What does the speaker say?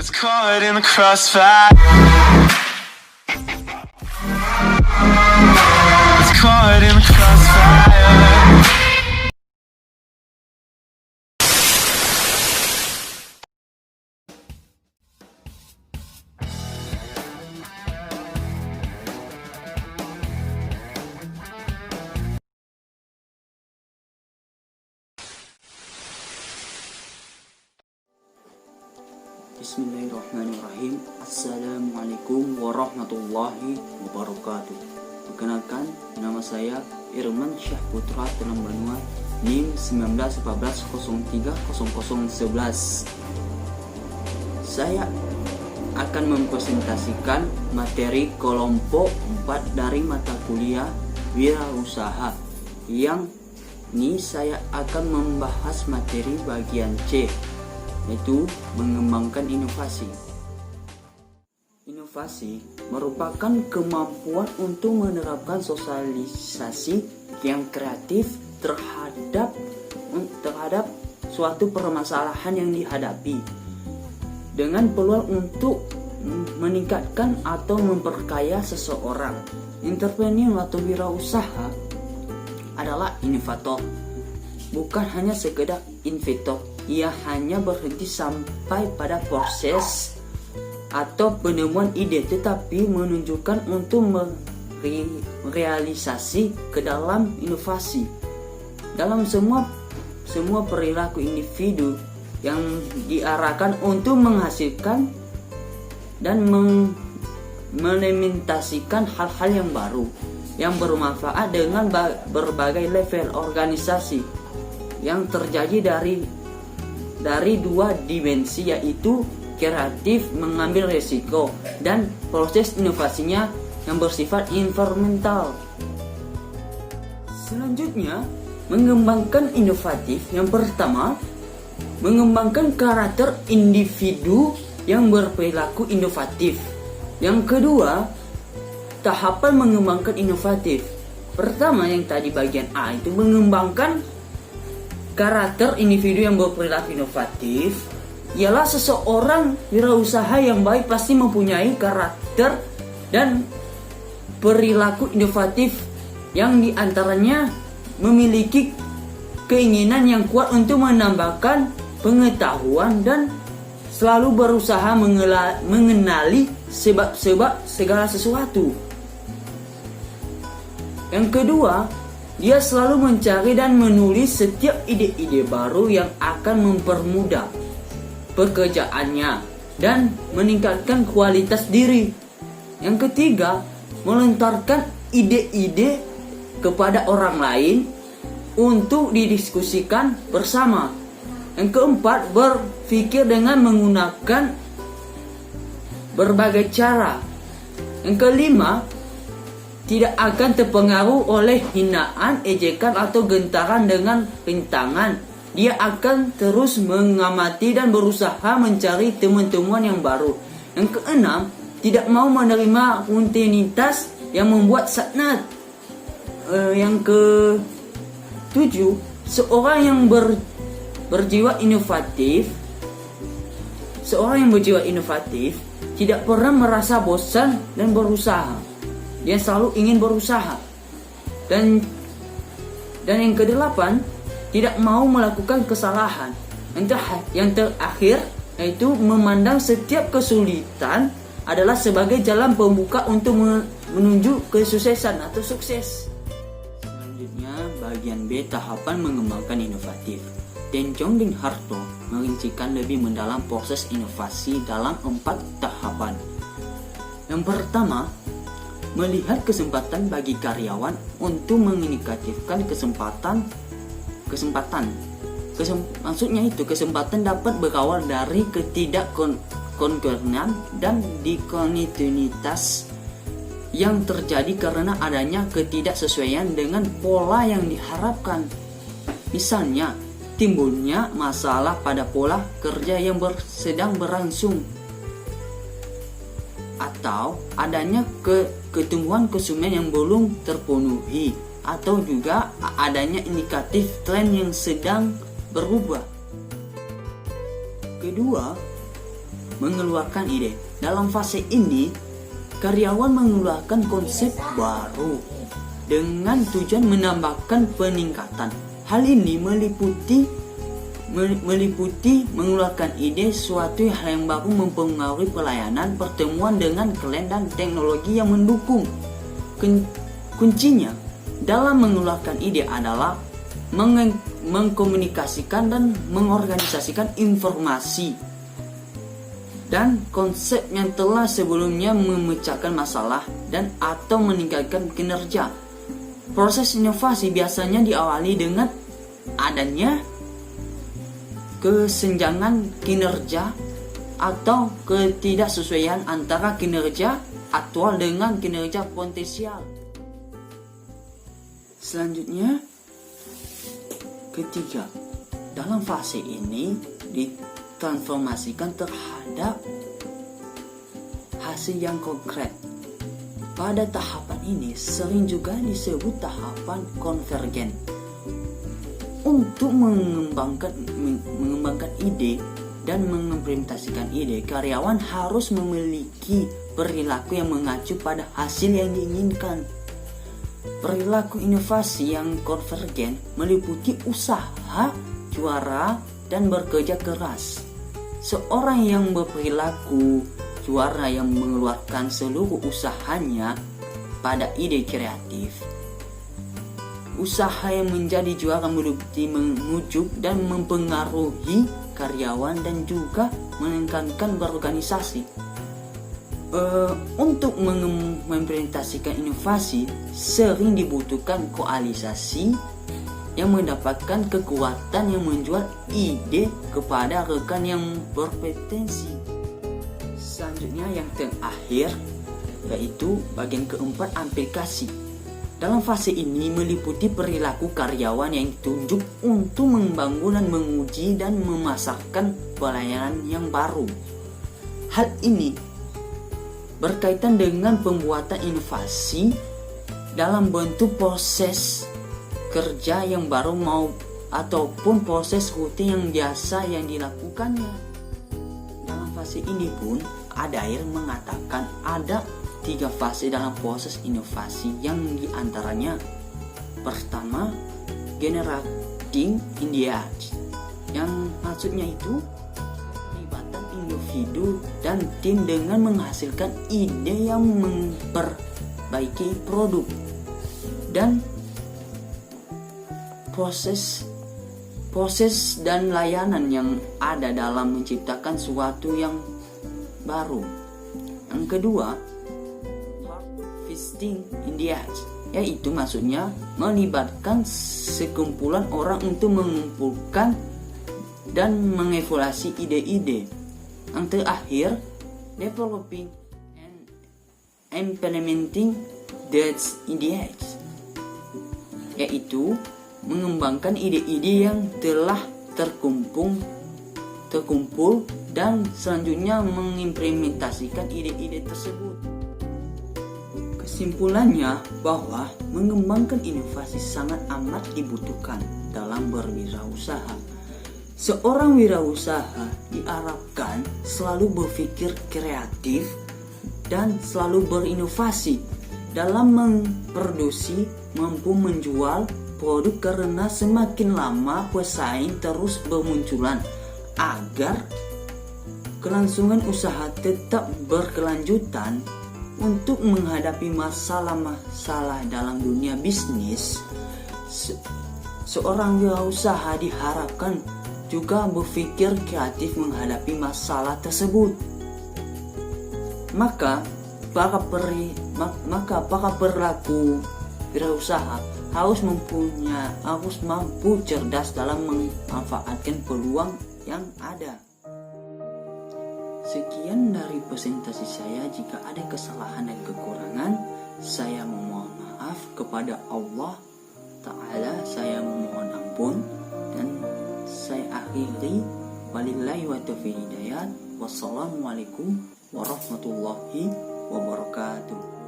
Was caught in the crossfire. Was caught in the crossfire. Bismillahirrahmanirrahim. Assalamualaikum warahmatullahi wabarakatuh. Perkenalkan, nama saya Irman Syah Putra Tenang Banua, NIM 1914030011. Saya akan mempresentasikan materi kelompok 4 dari mata kuliah Wirausaha. Yang ini saya akan membahas materi bagian C, yaitu mengembangkan inovasi. Inovasi merupakan kemampuan untuk menerapkan sosialisasi yang kreatif terhadap suatu permasalahan yang dihadapi dengan peluang untuk meningkatkan atau memperkaya seseorang. Entrepreneur atau wirausaha adalah inovator, bukan hanya sekedar inventor. Ia hanya berhenti sampai pada proses atau penemuan ide, tetapi menunjukkan untuk merealisasi ke dalam inovasi. Dalam semua perilaku individu yang diarahkan untuk menghasilkan dan mengimplementasikan hal-hal yang baru yang bermanfaat dengan berbagai level organisasi yang terjadi dari dua dimensi, yaitu kreatif mengambil resiko dan proses inovasinya yang bersifat environmental. Selanjutnya, mengembangkan inovatif. Yang pertama, mengembangkan karakter individu yang berperilaku inovatif. Yang kedua, tahapan mengembangkan inovatif. Pertama, yang tadi bagian A itu mengembangkan karakter individu yang berperilaku inovatif, ialah seseorang wirausaha yang baik pasti mempunyai karakter dan perilaku inovatif yang diantaranya memiliki keinginan yang kuat untuk menambahkan pengetahuan dan selalu berusaha mengenali sebab-sebab segala sesuatu. Yang kedua, dia selalu mencari dan menulis setiap ide-ide baru yang akan mempermudah pekerjaannya dan meningkatkan kualitas diri. Yang ketiga, melontarkan ide-ide kepada orang lain untuk didiskusikan bersama. Yang keempat, berpikir dengan menggunakan berbagai cara. Yang kelima, tidak akan terpengaruh oleh hinaan, ejekan, atau gentaran dengan rintangan. Dia akan terus mengamati dan berusaha mencari temuan-temuan yang baru. Yang keenam, tidak mau menerima rutinitas yang membuat saknat. Yang ketujuh, seorang yang berjiwa inovatif tidak pernah merasa bosan dan berusaha. Dia selalu ingin berusaha. Dan yang kedelapan, tidak mau melakukan kesalahan. Yang terakhir, yaitu memandang setiap kesulitan adalah sebagai jalan pembuka untuk menuju kesuksesan atau sukses. Selanjutnya, bagian B, tahapan mengembangkan inovatif. Tencong dan Harto merincikan lebih mendalam proses inovasi dalam 4 tahapan. Yang pertama, melihat kesempatan bagi karyawan untuk mengindikatifkan kesempatan. Maksudnya itu kesempatan dapat berawal dari ketidakkonkordan dan dikontinuitas yang terjadi karena adanya ketidaksesuaian dengan pola yang diharapkan. Misalnya, timbulnya masalah pada pola kerja yang sedang berlangsung, atau adanya ketumbuhan konsumen yang belum terpenuhi, atau juga adanya indikatif tren yang sedang berubah. Kedua, mengeluarkan ide. Dalam fase ini, karyawan mengeluarkan konsep baru dengan tujuan menambahkan peningkatan. Hal ini meliputi mengeluarkan ide suatu hal yang baru, mempengaruhi pelayanan, pertemuan dengan klien dan teknologi yang mendukung. Kuncinya dalam mengeluarkan ide adalah mengkomunikasikan dan mengorganisasikan informasi dan konsep yang telah sebelumnya memecahkan masalah dan atau meningkatkan kinerja. Proses inovasi biasanya diawali dengan adanya kesenjangan kinerja atau ketidaksesuaian antara kinerja aktual dengan kinerja potensial. Selanjutnya, ketiga, dalam fase ini ditransformasikan terhadap hasil yang konkret. Pada tahapan ini sering juga disebut tahapan konvergen. Untuk mengembangkan ide dan mengimplementasikan ide, karyawan harus memiliki perilaku yang mengacu pada hasil yang diinginkan. Perilaku inovasi yang konvergen meliputi usaha, juara, dan bekerja keras. Seorang yang berperilaku juara yang mengeluarkan seluruh usahanya pada ide kreatif. Usaha yang menjadi juara meliputi mengujuk dan mempengaruhi karyawan dan juga meningkatkan berorganisasi. Untuk mengimplementasikan inovasi sering dibutuhkan koalisasi yang mendapatkan kekuatan yang menjual ide kepada rekan yang berpotensi. Selanjutnya yang terakhir yaitu bagian keempat, aplikasi. Dalam fase ini meliputi perilaku karyawan yang ditunjuk untuk membangun dan menguji dan memasarkan pelayanan yang baru. Hal ini berkaitan dengan pembuatan inovasi dalam bentuk proses kerja yang baru ataupun proses rutin yang biasa yang dilakukannya. Dalam fase ini pun ada yang mengatakan ada 3 fase dalam proses inovasi, yang diantaranya pertama, generating ideas, yang maksudnya itu pelibatan individu dan tim dengan menghasilkan ide yang memperbaiki produk, dan proses dan layanan yang ada dalam menciptakan sesuatu yang baru. Yang kedua, harvesting ideas, yaitu maksudnya melibatkan sekumpulan orang untuk mengumpulkan dan mengevaluasi ide-ide. Yang terakhir, developing and implementing those ideas, yaitu mengembangkan ide-ide yang telah terkumpul dan selanjutnya mengimplementasikan ide-ide tersebut. Kesimpulannya bahwa mengembangkan inovasi sangat amat dibutuhkan dalam berwirausaha. Seorang wirausaha diharapkan selalu berpikir kreatif dan selalu berinovasi dalam memproduksi, mampu menjual produk, karena semakin lama pesaing terus bermunculan. Agar kelangsungan usaha tetap berkelanjutan, untuk menghadapi masalah-masalah dalam dunia bisnis, seorang wirausaha diharapkan juga berpikir kreatif menghadapi masalah tersebut. Maka para pelaku wirausaha harus mampu cerdas dalam memanfaatkan peluang yang ada. Sekian dari presentasi saya. Jika ada kesalahan dan kekurangan, saya memohon maaf kepada Allah Ta'ala. Saya memohon ampun, dan saya akhiri. Walillahi wa taufiq hidayat. Wassalamualaikum warahmatullahi wabarakatuh.